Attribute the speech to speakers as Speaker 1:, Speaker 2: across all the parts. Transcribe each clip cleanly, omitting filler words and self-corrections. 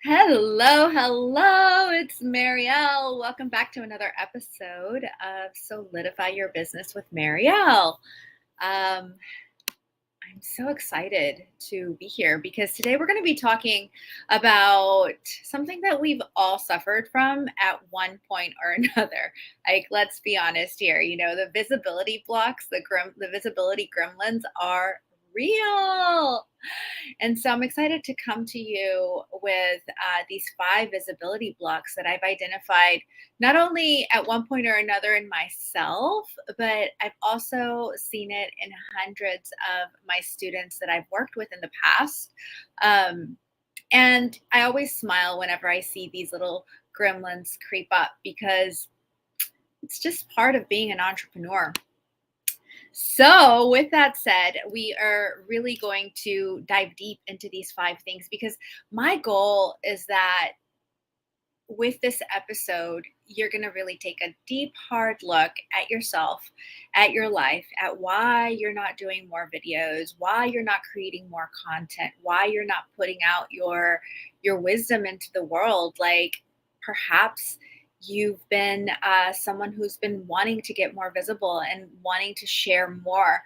Speaker 1: Hello, hello. It's Marielle. Welcome back to another episode of Solidify Your Business with Marielle. Um, I'm so excited to be here because today we're going to be talking about something that we've all suffered from at one point or another. Like, let's be honest here. The visibility blocks, the visibility gremlins are real. And so I'm excited to come to you with these five visibility blocks that I've identified, not only at one point or another in myself, but I've also seen it in hundreds of my students that I've worked with in the past. Um, and I always smile whenever I see these little gremlins creep up because it's just part of being an entrepreneur. So, with that said, we are really going to dive deep into these five things because my goal is that with this episode, you're going to really take a deep, hard look at yourself, at your life, at why you're not doing more videos, why you're not creating more content, why you're not putting out your wisdom into the world. Like perhaps you've been someone who's been wanting to get more visible and wanting to share more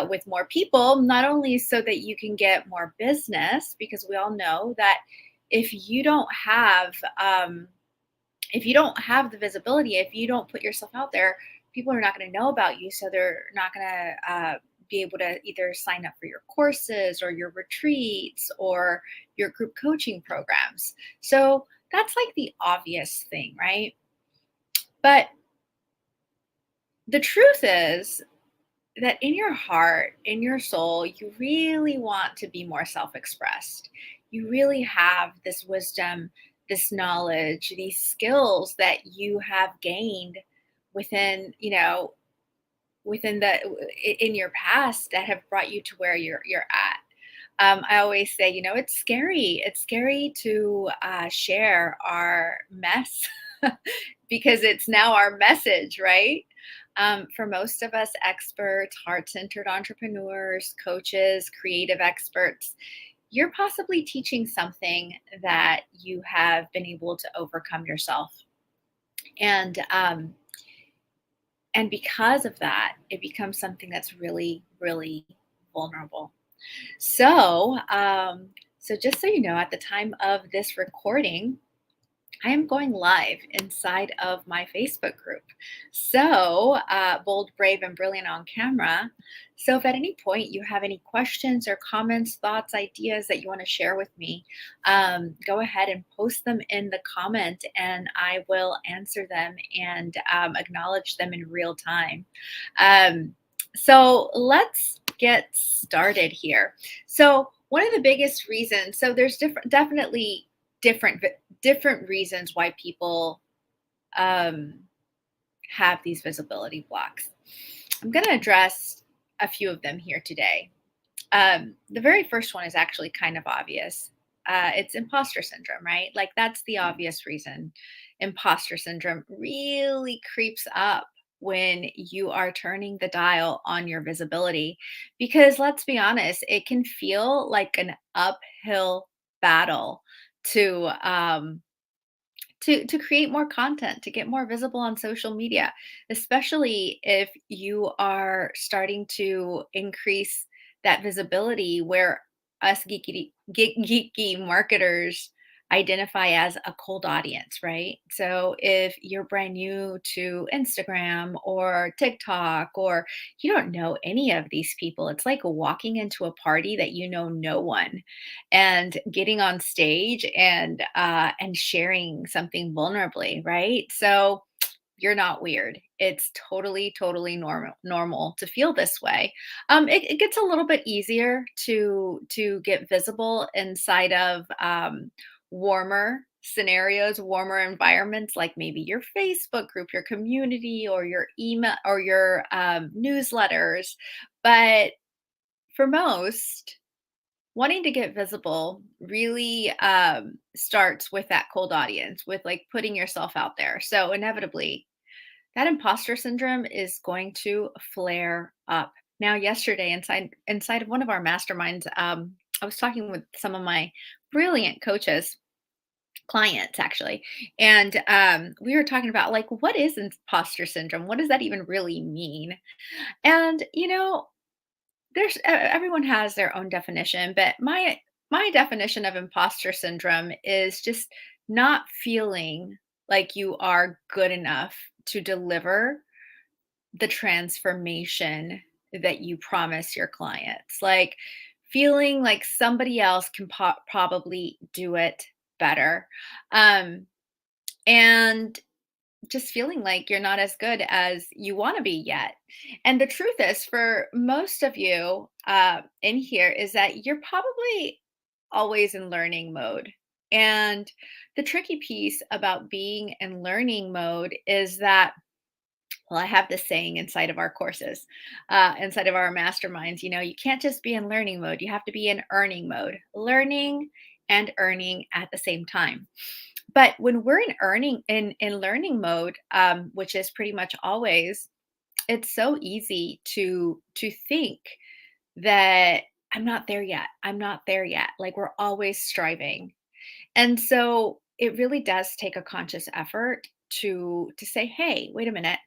Speaker 1: with more people, not only so that you can get more business, because we all know that if you don't have if you don't have the visibility, if you don't put yourself out there, people are not going to know about you, so they're not going to be able to either sign up for your courses or your retreats or your group coaching programs. So that's like the obvious thing, right? But the truth is that in your heart, in your soul, you really want to be more self expressed. You really have this wisdom, this knowledge, these skills that you have gained within, within the in your past that have brought you to where you're at. I always say, it's scary. It's scary to share our mess because it's now our message, right? For most of us experts, heart centered entrepreneurs, coaches, creative experts, you're possibly teaching something that you have been able to overcome yourself. And because of that, it becomes something that's really, really vulnerable. So just so you know, at the time of this recording, I am going live inside of my Facebook group. So, Bold, Brave, and Brilliant on Camera. So, if at any point you have any questions or comments, thoughts, ideas that you want to share with me, go ahead and post them in the comment and I will answer them and acknowledge them in real time. So, let's get started here. So, one of the biggest reasons, so there's definitely different different reasons why people um, have these visibility blocks. I'm going to address a few of them here today. The very first one is actually kind of obvious. It's imposter syndrome, right? Like, that's the obvious reason. Imposter syndrome really creeps up when you are turning the dial on your visibility. Because let's be honest, it can feel like an uphill battle to to create more content, to get more visible on social media, especially if you are starting to increase that visibility where us geeky marketers identify as a cold audience, right? So if you're brand new to Instagram or TikTok, or you don't know any of these people, it's like walking into a party that you know no one and getting on stage and sharing something vulnerably, right? So you're not weird. It's totally normal to feel this way. It gets a little bit easier to get visible inside of warmer scenarios, warmer environments, like maybe your Facebook group, your community, or your email or your newsletters. But for most, wanting to get visible really starts with that cold audience, with like putting yourself out there. So inevitably, that imposter syndrome is going to flare up. Now, yesterday, inside of one of our masterminds, I was talking with some of my brilliant coaches, clients actually. And we were talking about like, what is imposter syndrome? What does that even really mean? And, there's everyone has their own definition, but my definition of imposter syndrome is just not feeling like you are good enough to deliver the transformation that you promise your clients. Like feeling like somebody else can probably do it better. Um and just feeling like you're not as good as you want to be yet. And the truth is, for most of you in here, is that you're probably always in learning mode. And the tricky piece about being in learning mode is that, well, I have this saying inside of our courses, inside of our masterminds, you can't just be in learning mode, you have to be in earning mode, learning and earning at the same time. But when we're in learning mode, which is pretty much always, it's so easy to think that I'm not there yet. I'm not there yet. Like we're always striving. And so it really does take a conscious effort to say, "Hey, wait a minute.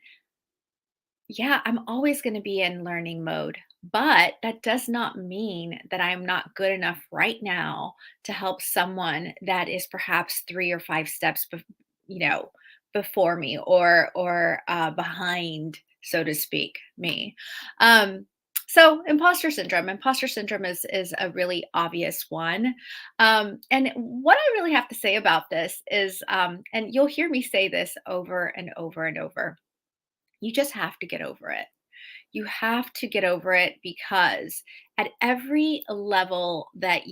Speaker 1: Yeah, I'm always going to be in learning mode, but that does not mean that I'm not good enough right now to help someone that is perhaps 3 or 5 steps, you know, before me or behind, so to speak, me." Um, so imposter syndrome is a really obvious one. And what I really have to say about this is, and you'll hear me say this over and over and over, you just have to get over it. You have to get over it because at every level that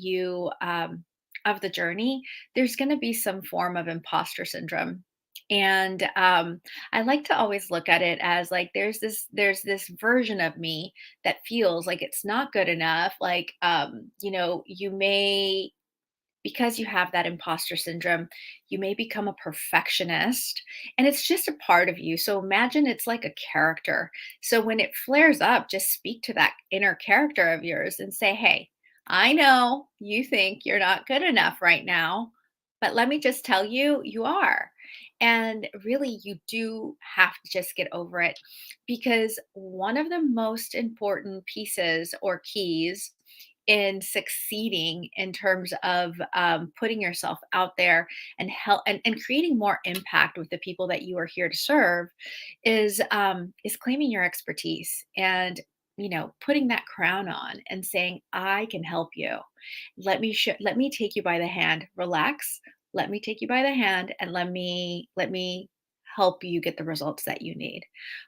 Speaker 1: of the journey, there's going to be some form of imposter syndrome. And I like to always look at it as like there's this version of me that feels like it's not good enough. Like you may, because you have that imposter syndrome, you may become a perfectionist, and it's just a part of you. So imagine it's like a character. So when it flares up, just speak to that inner character of yours and say, "Hey, I know you think you're not good enough right now, but let me just tell you, you are." And really, you do have to just get over it, because one of the most important pieces or keys in succeeding in terms of putting yourself out there and help and creating more impact with the people that you are here to serve is claiming your expertise and putting that crown on and saying, "I can help you. Let me take you by the hand. Relax. Let me take you by the hand and let me help you get the results that you need."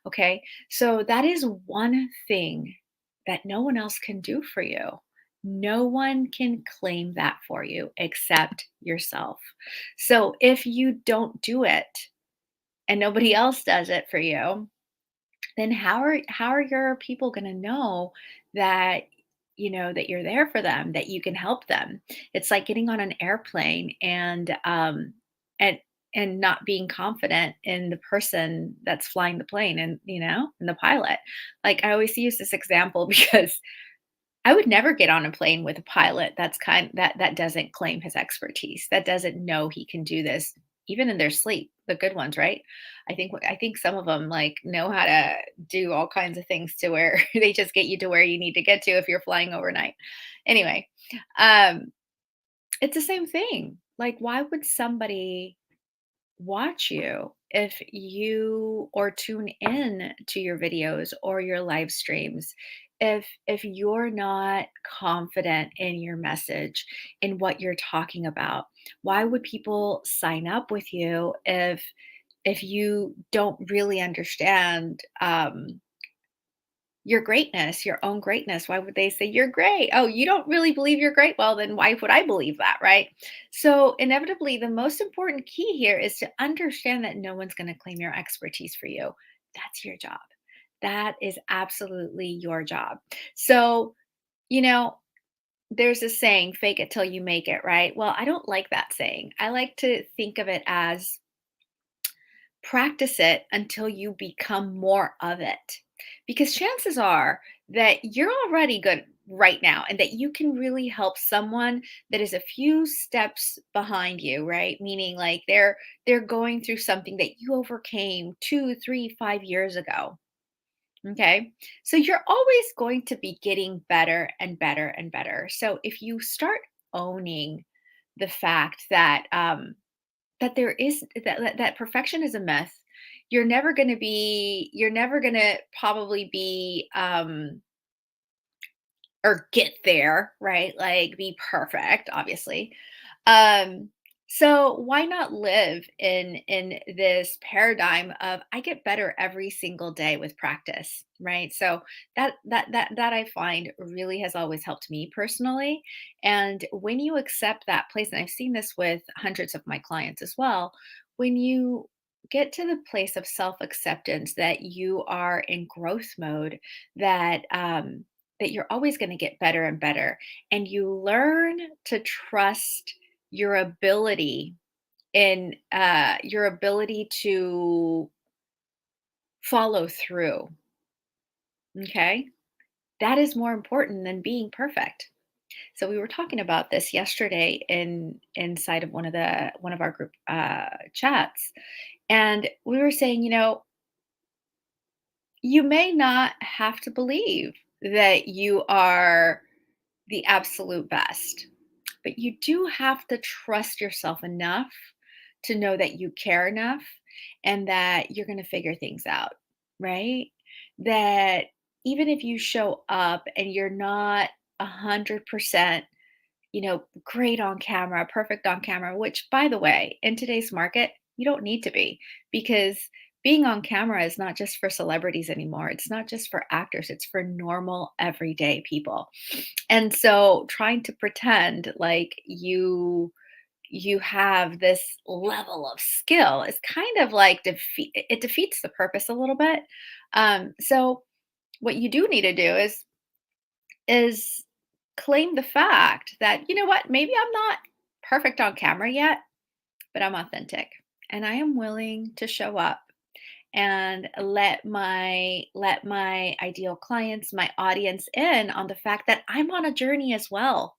Speaker 1: Okay, so that is one thing that no one else can do for you. No one can claim that for you except yourself. So if you don't do it and nobody else does it for you, then how are your people going to know that that you're there for them, that you can help them? It's like getting on an airplane and and not being confident in the person that's flying the plane, and the pilot. Like I always use this example because I would never get on a plane with a pilot that doesn't claim his expertise, that doesn't know he can do this even in their sleep, the good ones, right? I think some of them like know how to do all kinds of things to where they just get you to where you need to get to if you're flying overnight. Anyway, um it's the same thing. Like why would somebody watch you if you or tune in to your videos or your live streams if you're not confident in your message, in what you're talking about? Why would people sign up with you if you don't really understand your greatness, your own greatness? Why would they say you're great? Oh, you don't really believe you're great? Well, then why would I believe that, right? So, inevitably, the most important key here is to understand that no one's going to claim your expertise for you. That's your job. That is absolutely your job. So, you know, there's a saying, fake it till you make it, right? Well, I don't like that saying. I like to think of it as practice it until you become more of it. Because chances are that you're already good right now and that you can really help someone that is a few steps behind you, right? Meaning like they're going through something that you overcame 2, 3, 5 years ago. Okay. So you're always going to be getting better and better and better. So if you start owning the fact that that there is that perfection is a myth, you're never going to probably be or get there, right? Like be perfect, obviously. Um, so why not live in this paradigm of I get better every single day with practice, right? So that I find really has always helped me personally. And when you accept that place, and I've seen this with hundreds of my clients as well, when you get to the place of self-acceptance that you are in growth mode, that that you're always going to get better and better, and you learn to trust your ability in your ability to follow through. Okay, that is more important than being perfect. So we were talking about this yesterday in inside of one of our group chats, and we were saying, you may not have to believe that you are the absolute best, but you do have to trust yourself enough to know that you care enough and that you're going to figure things out, right? That even if you show up and you're not 100%, great on camera, perfect on camera, which by the way, in today's market, you don't need to be, because being on camera is not just for celebrities anymore. It's not just for actors, it's for normal everyday people. And so trying to pretend like you have this level of skill is kind of like it defeats the purpose a little bit. So what you do need to do is claim the fact that, you know what, maybe I'm not perfect on camera yet, but I'm authentic and I am willing to show up and let my ideal clients, my audience in on the fact that I'm on a journey as well,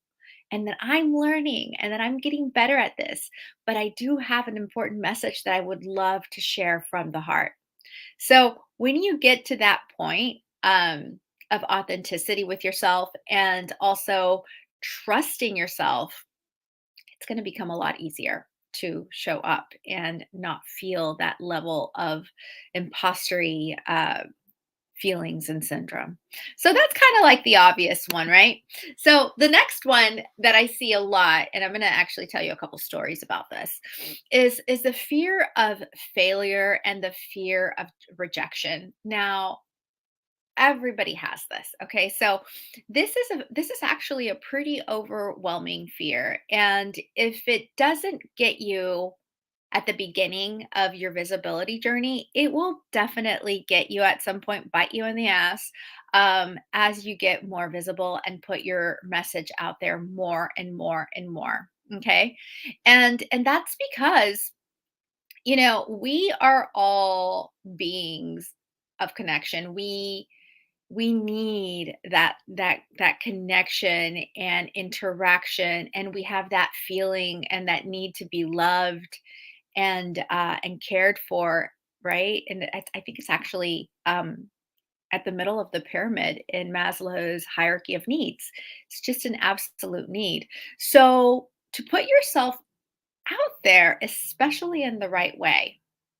Speaker 1: and that I'm learning and that I'm getting better at this. But I do have an important message that I would love to share from the heart. So when you get to that point of authenticity with yourself and also trusting yourself, it's going to become a lot easier to show up and not feel that level of impostery feelings and syndrome. So that's kind of like the obvious one, right? So the next one that I see a lot, and I'm going to actually tell you a couple stories about this, is the fear of failure and the fear of rejection. Now, everybody has this. Okay, so this is actually a pretty overwhelming fear, and if it doesn't get you at the beginning of your visibility journey, it will definitely get you at some point, bite you in the ass, as you get more visible and put your message out there more and more and more. Okay, and that's because we are all beings of connection. We need that connection and interaction, and we have that feeling and that need to be loved and cared for, right? And I think it's actually at the middle of the pyramid in Maslow's hierarchy of needs. It's just an absolute need. So to put yourself out there, especially in the right way.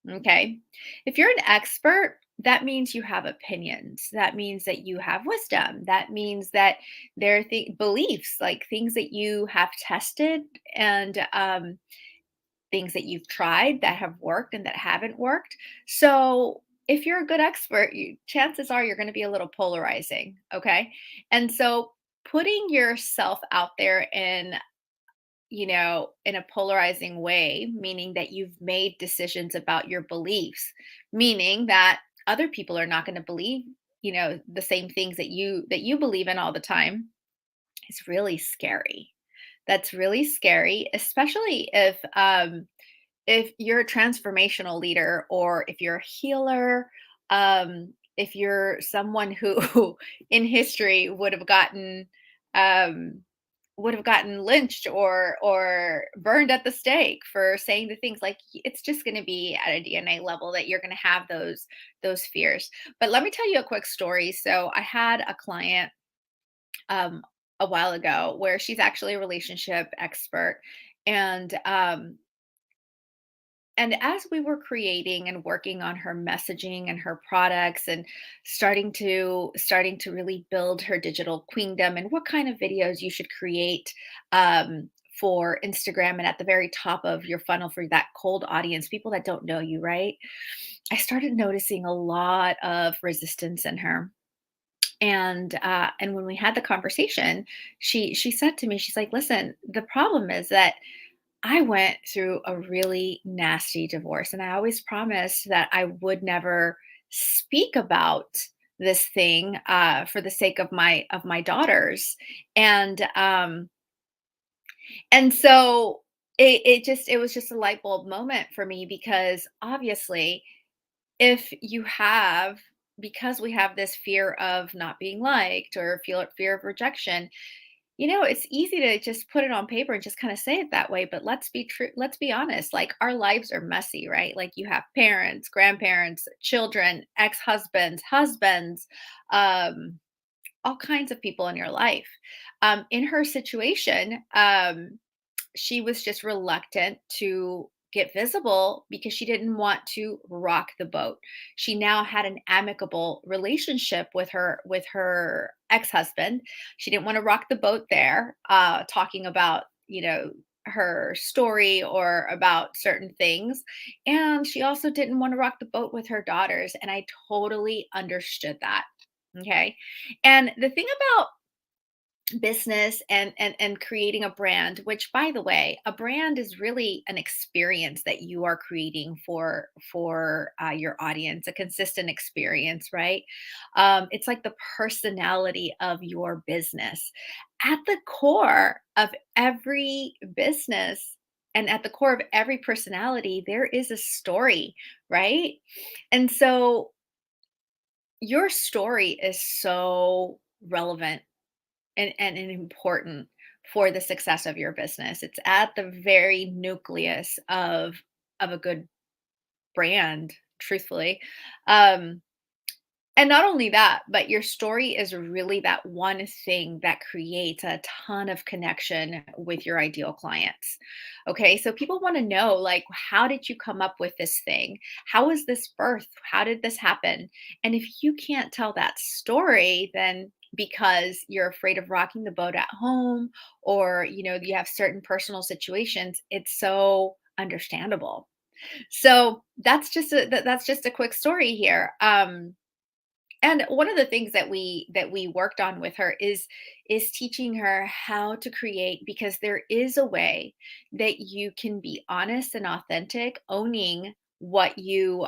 Speaker 1: Okay. If you're an expert, that means you have opinions. That means that you have wisdom. That means that there are beliefs, like things that you have tested and things that you've tried that have worked and that haven't worked. So if you're a good expert, chances are you're going to be a little polarizing. Okay. And so putting yourself out there in a polarizing way, meaning that you've made decisions about your beliefs, meaning that other people are not going to believe, the same things that you believe in all the time, is really scary. That's really scary, especially if you're a transformational leader or if you're a healer. if you're someone who in history um, would have gotten lynched or burned at the stake for saying the things, like it's just going to be at a DNA level that you're going to have those fears. But let me tell you a quick story. So I had a client um a while ago where she's actually a relationship expert, and as we were creating and working on her messaging and her products and starting to really build her digital queendom and what kind of videos you should create for Instagram and at the very top of your funnel for that cold audience, people that don't know you, right? I started noticing a lot of resistance in her. And when we had the conversation, she said to me, she's like, "Listen, the problem is that I went through a really nasty divorce, and I always promised that I would never speak about this thing for the sake of my daughters." And um and so it was just a light bulb moment for me, because obviously, if you have because we have this fear of not being liked or fear of rejection, it's easy to just put it on paper and just kind of say it that way, but let's be honest, like our lives are messy, right? Like you have parents, grandparents, children, ex-husbands, husbands, um all kinds of people in your life. In her situation, she was just reluctant to get visible because she didn't want to rock the boat. She now had an amicable relationship with her ex-husband. She didn't want to rock the boat there, talking about, her story or about certain things. And she also didn't want to rock the boat with her daughters. And I totally understood that. Okay. And the thing about business and creating a brand, which, by the way, a brand is really an experience that you are creating for your audience, a consistent experience, right? It's like the personality of your business. At the core of every business and at the core of every personality, there is a story, right? And so your story is so relevant and important for the success of your business. It's at the very nucleus of a good brand, truthfully. Um, and not only that, but your story is really that one thing that creates a ton of connection with your ideal clients. Okay, so people want to know, like, how did you come up with this thing? How was this birth? How did this happen? And if you can't tell that story, then because you're afraid of rocking the boat at home, or you have certain personal situations, it's so understandable. So that's just a quick story here. And one of the things that we worked on with her is teaching her how to create, because there is a way that you can be honest and authentic, owning what you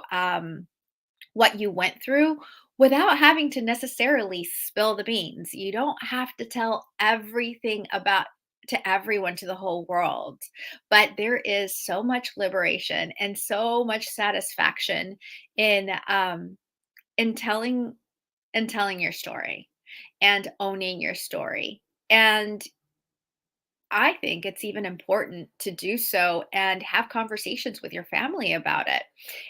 Speaker 1: went through without having to necessarily spill the beans. You don't have to tell everything about to everyone, to the whole world. But there is so much liberation and so much satisfaction in in telling telling your story and owning your story. And I think it's even important to do so and have conversations with your family about it.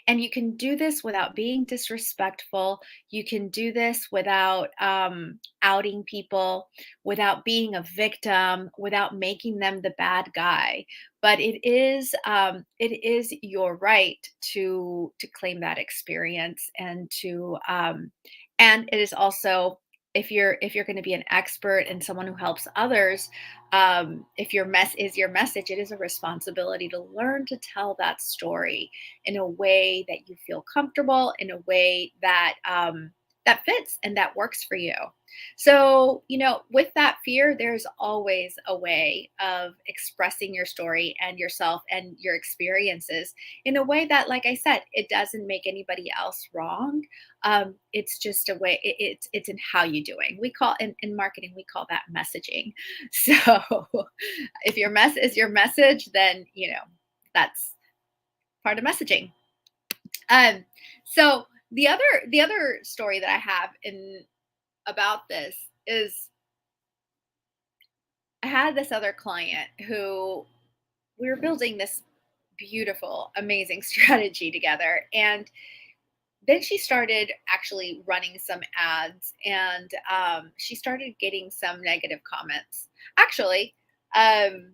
Speaker 1: And you can do this without being disrespectful. You can do this without outing people, without being a victim, without making them the bad guy. But it is your right to claim that experience, and it is also, if you're going to be an expert and someone who helps others, if your mess is your message, it is a responsibility to learn to tell that story in a way that you feel comfortable, in a way that fits and that works for you. So, with that fear, there's always a way of expressing your story and yourself and your experiences in a way that, like I said, it doesn't make anybody else wrong. It's just a way, it's in how you doing. We call in marketing, we call that messaging. So if your mess is your message, then that's part of messaging. Um, so the other story that I have in about this is I had this other client who we were building this beautiful, amazing strategy together. And then she started actually running some ads and she started getting some negative comments. Actually, um,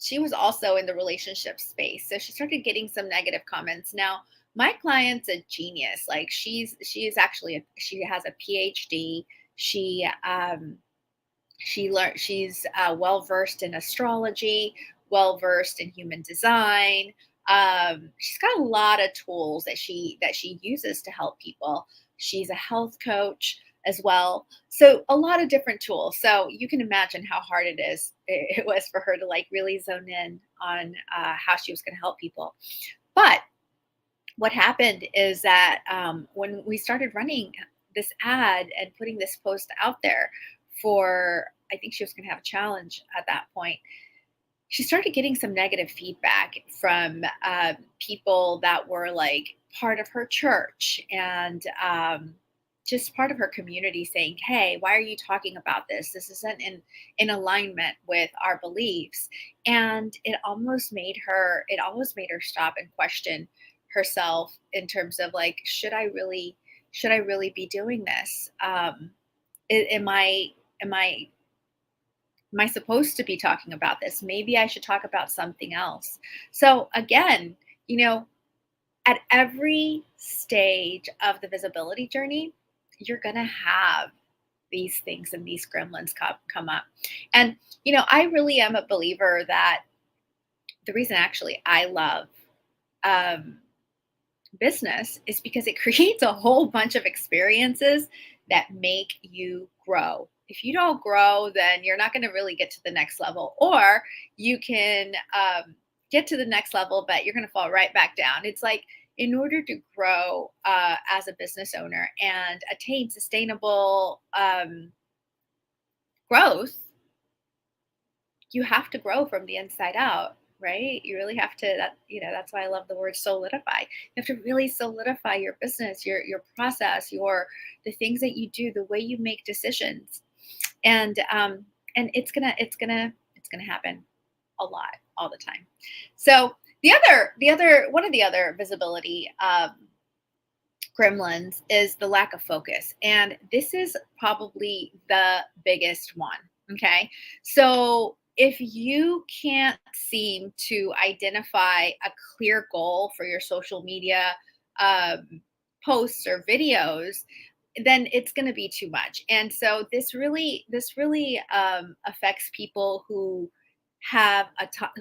Speaker 1: she was also in the relationship space. So she started getting some negative comments. Now, my client's a genius. Like she has a PhD. She's well versed in astrology, well versed in human design. She's got a lot of tools that she uses to help people. She's a health coach as well, so a lot of different tools. So you can imagine how hard it was for her to like really zone in on how she was going to help people. But what happened is that when we started running this ad and putting this post out there for, I think she was going to have a challenge at that point, she started getting some negative feedback from people that were like part of her church and just part of her community saying, hey, why are you talking about this? This isn't in alignment with our beliefs. And it almost made her stop and question herself in terms of like, should I really be doing this? Am I supposed to be talking about this? Maybe I should talk about something else. So again, you know, at every stage of the visibility journey, you're going to have these things and these gremlins come up. And, I really am a believer that the reason actually I love um, business is because it creates a whole bunch of experiences that make you grow. If you don't grow, then you're not going to really get to the next level, or you can get to the next level, but you're going to fall right back down. It's like in order to grow as a business owner and attain sustainable growth, you have to grow from the inside out, right? You really have to, that's why I love the word solidify. You have to really solidify your business, your process, the things that you do, the way you make decisions. And it's gonna happen a lot all the time. So the other one of the other visibility gremlins is the lack of focus. And this is probably the biggest one. Okay. So if you can't seem to identify a clear goal for your social media um, posts or videos, then it's going to be too much. And so this really affects people who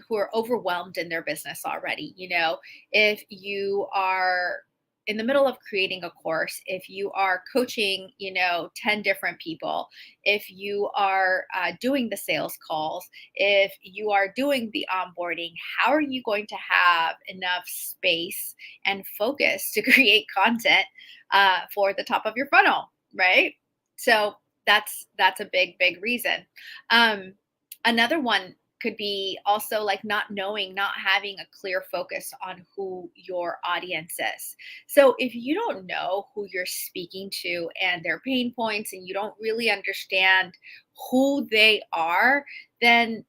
Speaker 1: who are overwhelmed in their business already. If you are in the middle of creating a course, if you are coaching, 10 different people, if you are doing the sales calls, if you are doing the onboarding, how are you going to have enough space and focus to create content for the top of your funnel, right? So that's a big reason. Um, Another one could be also like not having a clear focus on who your audience is. So if you don't know who you're speaking to and their pain points, and you don't really understand who they are, then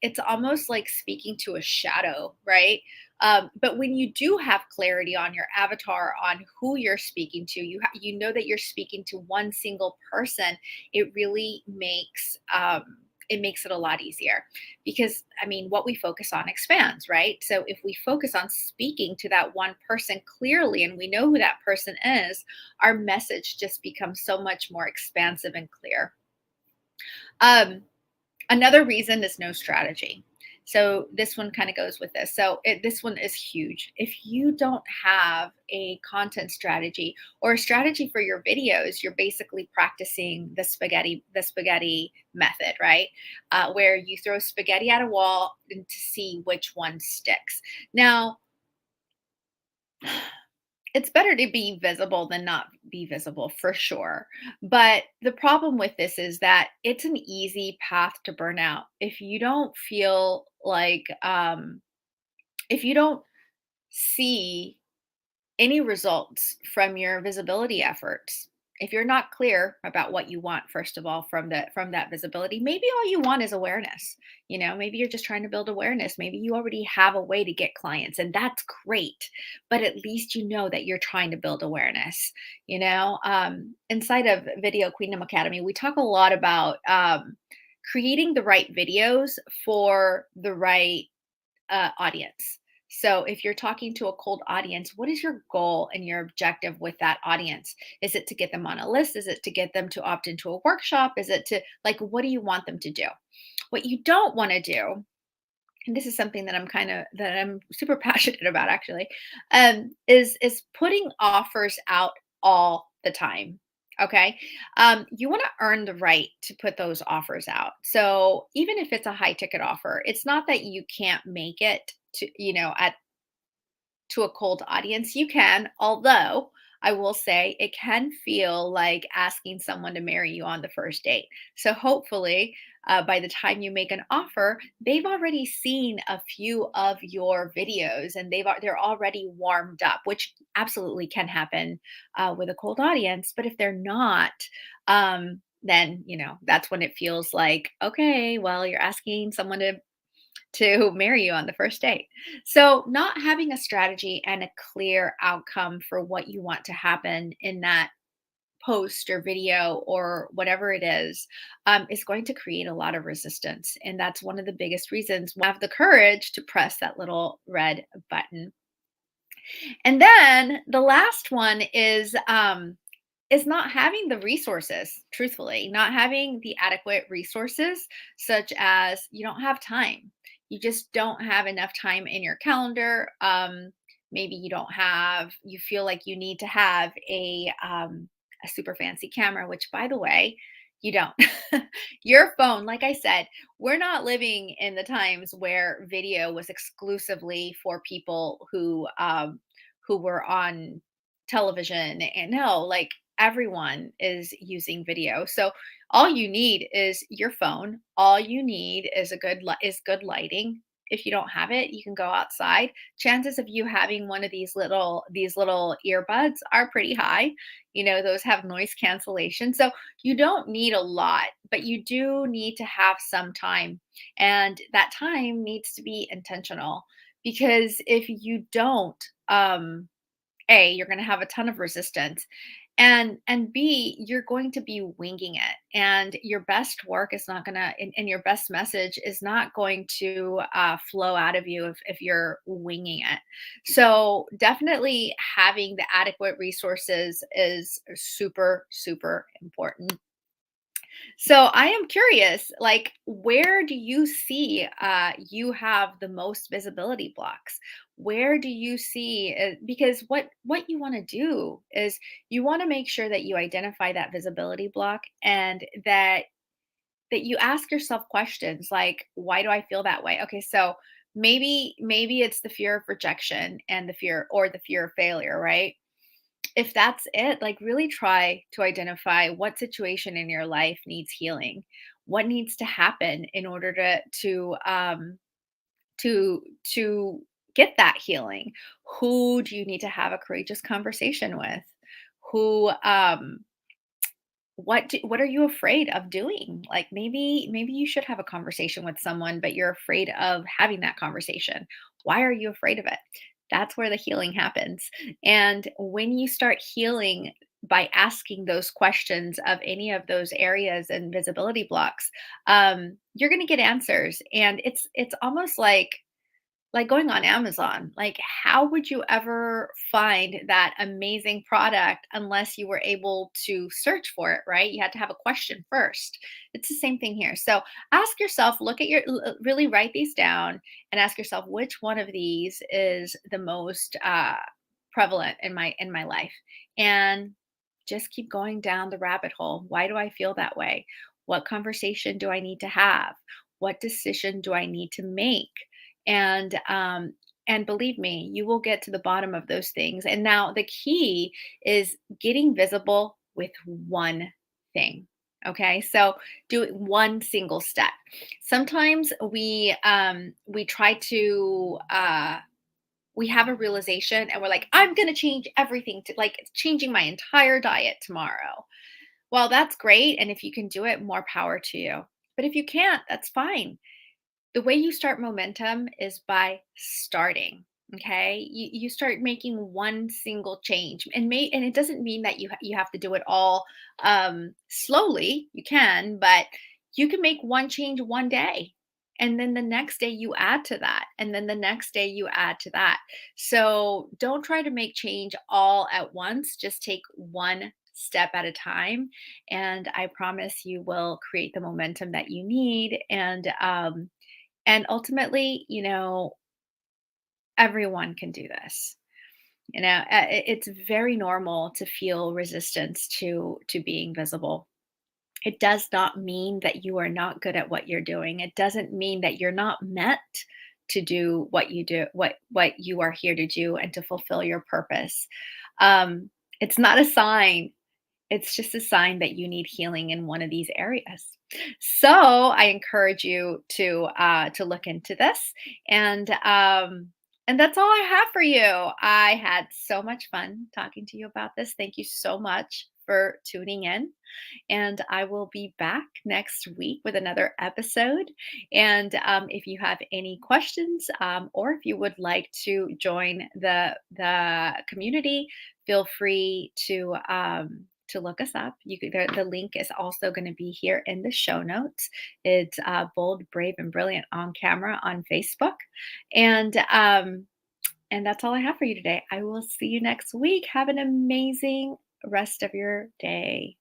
Speaker 1: it's almost like speaking to a shadow, right? But when you do have clarity on your avatar, on who you're speaking to, you know that you're speaking to one single person. It really makes it a lot easier, because I mean, what we focus on expands, right? So if we focus on speaking to that one person clearly and we know who that person is, our message just becomes so much more expansive and clear. um, Another reason is no strategy. So this one kind of goes with this. So this one is huge. If you don't have a content strategy or a strategy for your videos, you're basically practicing the spaghetti method, right? Where you throw spaghetti at a wall and to see which one sticks. Now, it's better to be visible than not be visible for sure. But the problem with this is that it's an easy path to burnout. If you don't feel like, if you don't see any results from your visibility efforts. If you're not clear about what you want, first of all, from that visibility, maybe all you want is awareness. Maybe you're just trying to build awareness. Maybe you already have a way to get clients, and that's great. But at least you know that you're trying to build awareness. Inside of Video Queendom Academy, we talk a lot about creating the right videos for the right audience. So if you're talking to a cold audience, what is your goal and your objective with that audience? Is it to get them on a list? Is it to get them to opt into a workshop? Is it to, like, what do you want them to do? What you don't want to do, and this is something that I'm super passionate about actually, is putting offers out all the time. Okay. You want to earn the right to put those offers out. So even if it's a high ticket offer, it's not that you can't make it at to a cold audience. You can, although I will say it can feel like asking someone to marry you on the first date. So hopefully, by the time you make an offer, they've already seen a few of your videos and they're already warmed up, which absolutely can happen with a cold audience. But if they're not, then that's when it feels like, okay, well, you're asking someone to marry you on the first date. So, not having a strategy and a clear outcome for what you want to happen in that post or video or whatever it is going to create a lot of resistance. And that's one of the biggest reasons we have the courage to press that little red button. And then the last one is not having the resources, truthfully, not having the adequate resources, such as you don't have time. You just don't have enough time in your calendar. Maybe you feel like you need to have a super fancy camera, which, by the way, you don't. Your phone, like I said, we're not living in the times where video was exclusively for people who were on television. And no, like, everyone is using video. So all you need is your phone. All you need is good lighting. If you don't have it, you can go outside. Chances of you having one of these little earbuds are pretty high. Those have noise cancellation. So you don't need a lot, but you do need to have some time. And that time needs to be intentional, because if you don't, you're going to have a ton of resistance, and B, you're going to be winging it, and your best work is not going to, and your best message is not going to flow out of you if you're winging it. So definitely having the adequate resources is super, super important. So I am curious, like, where do you see you have the most visibility blocks? Where do you see? Because what you want to do is you want to make sure that you identify that visibility block, and that you ask yourself questions like, why do I feel that way? Okay, so maybe it's the fear of rejection and the fear of failure, right? If that's it, like, really try to identify what situation in your life needs healing. What needs to happen in order to get that healing? Who do you need to have a courageous conversation with? Who what are you afraid of doing? Like, maybe you should have a conversation with someone, but you're afraid of having that conversation. Why are you afraid of it? That's where the healing happens. And when you start healing by asking those questions of any of those areas and visibility blocks, you're going to get answers. And it's almost like going on Amazon. Like, how would you ever find that amazing product unless you were able to search for it, right? You had to have a question first. It's the same thing here. So ask yourself, really write these down and ask yourself, which one of these is the most prevalent in my life? And just keep going down the rabbit hole. Why do I feel that way? What conversation do I need to have? What decision do I need to make? And believe me, you will get to the bottom of those things. And now the key is getting visible with one thing. Okay, so do it one single step. Sometimes we try to we have a realization and we're like, I'm going to change everything to like changing my entire diet tomorrow. Well, that's great. And if you can do it, more power to you. But if you can't, that's fine. The way you start momentum is by starting. Okay, you start making one single change, and it doesn't mean that you have to do it all slowly. You can, but you can make one change one day, and then the next day you add to that, and then the next day you add to that. So don't try to make change all at once. Just take one step at a time, and I promise you will create the momentum that you need. And ultimately, everyone can do this. It's very normal to feel resistance to being visible. It does not mean that you are not good at what you're doing. It doesn't mean that you're not meant to do what you do, what you are here to do, and to fulfill your purpose. It's not a sign, it's just a sign that you need healing in one of these areas. So I encourage you to look into this, and and that's all I have for you. I had so much fun talking to you about this. Thank you so much for tuning in, and I will be back next week with another episode. And if you have any questions, or if you would like to join the community, feel free to look us up. The link is also going to be here in the show notes. It's Bold, Brave, and Brilliant on Camera on Facebook, and and that's all I have for you today. I will see you next week. Have an amazing rest of your day.